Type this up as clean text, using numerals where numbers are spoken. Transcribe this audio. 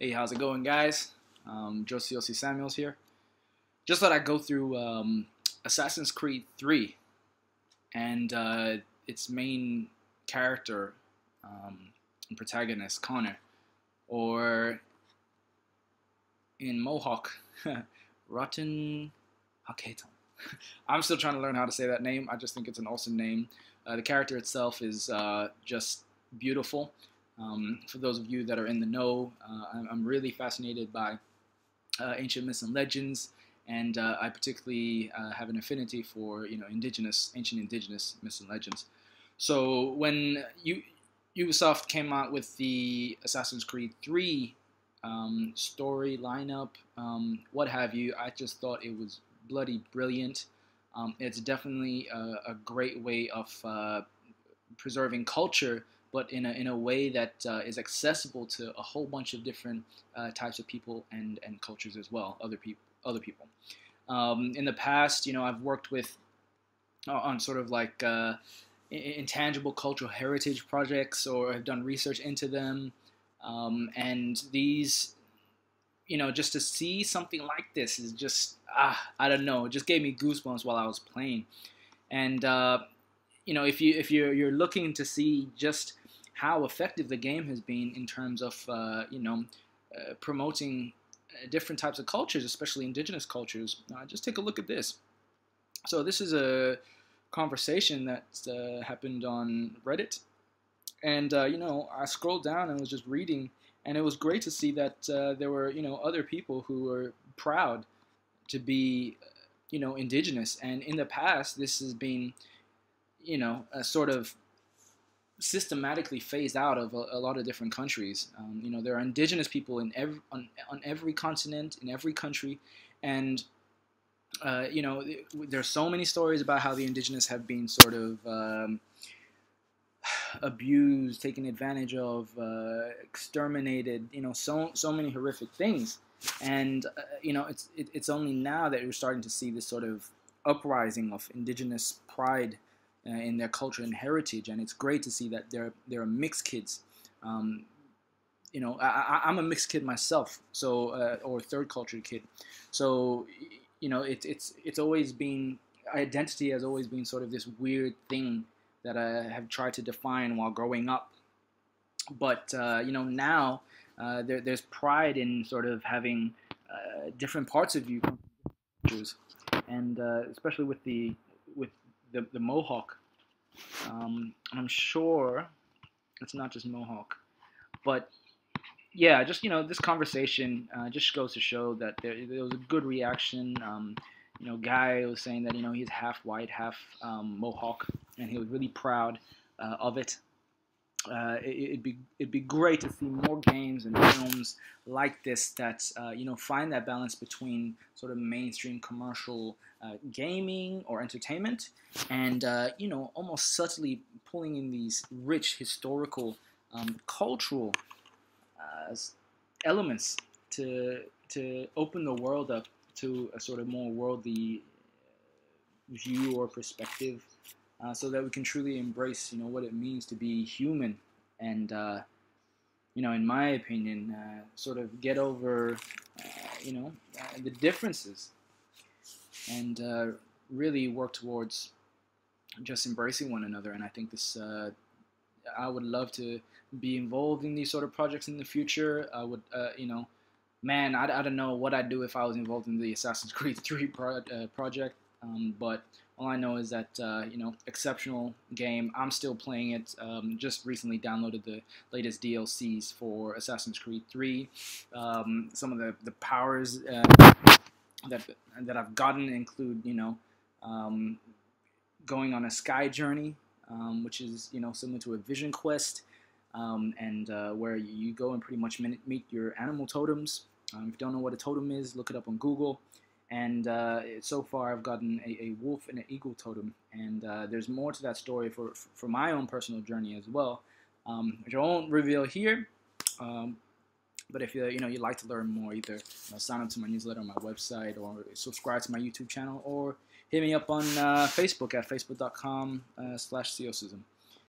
Hey, how's it going, guys? Josie Samuels here. Just thought I'd go through Assassin's Creed 3 and its main character and protagonist, Connor, or in Mohawk, Ratonhnhaké. I'm still trying to learn how to say that name. I just think it's an awesome name. The character itself is just beautiful. For those of you that are in the know, I'm really fascinated by ancient myths and legends, and I particularly have an affinity for ancient indigenous myths and legends. So when Ubisoft came out with the Assassin's Creed 3 story lineup, what have you, I just thought it was bloody brilliant. It's definitely a great way of preserving culture, but in a way that is accessible to a whole bunch of different types of people and cultures as well, other people. In the past, I've worked with on sort of like intangible cultural heritage projects, or have done research into them, and these, just to see something like this is just I don't know, it just gave me goosebumps while I was playing. And if you're looking to see just how effective the game has been in terms of promoting different types of cultures, especially indigenous cultures, just take a look at this. So this is a conversation that happened on Reddit, and I scrolled down and was just reading, and it was great to see that there were other people who were proud to be indigenous, and in the past this has been a sort of systematically phased out of a lot of different countries. There are indigenous people in on every continent, in every country, and there's so many stories about how the indigenous have been sort of abused, taken advantage of, exterminated. So many horrific things, and it's only now that you're starting to see this sort of uprising of indigenous pride in their culture and heritage, and it's great to see that there are mixed kids. I'm a mixed kid myself, so or third culture kid. So it's always been, identity has always been sort of this weird thing that I have tried to define while growing up. But now there's pride in sort of having different parts of you, and especially with the Mohawk. I'm sure it's not just Mohawk, but yeah, just this conversation just goes to show that there was a good reaction. Guy was saying that he's half white, half Mohawk, and he was really proud of it. It'd be great to see more games and films like this that find that balance between sort of mainstream commercial gaming or entertainment, and almost subtly pulling in these rich historical, cultural elements to open the world up to a sort of more worldly view or perspective, so that we can truly embrace what it means to be human, and in my opinion, sort of get over the differences, and really work towards just embracing one another. And I think this I would love to be involved in these sort of projects in the future. I would man, I don't know what I'd do if I was involved in the Assassin's Creed 3 project, but all I know is that exceptional game. I'm still playing it. Just recently downloaded the latest DLCs for Assassin's Creed 3. Some of the powers that I've gotten include going on a sky journey, which is similar to a vision quest, and where you go and pretty much meet your animal totems. If you don't know what a totem is, look it up on Google. And so far I've gotten a wolf and an eagle totem, and there's more to that story for my own personal journey as well, which I won't reveal here. But if you'd like to learn more, either sign up to my newsletter on my website, or subscribe to my YouTube channel, or hit me up on Facebook at facebook.com/Theosism.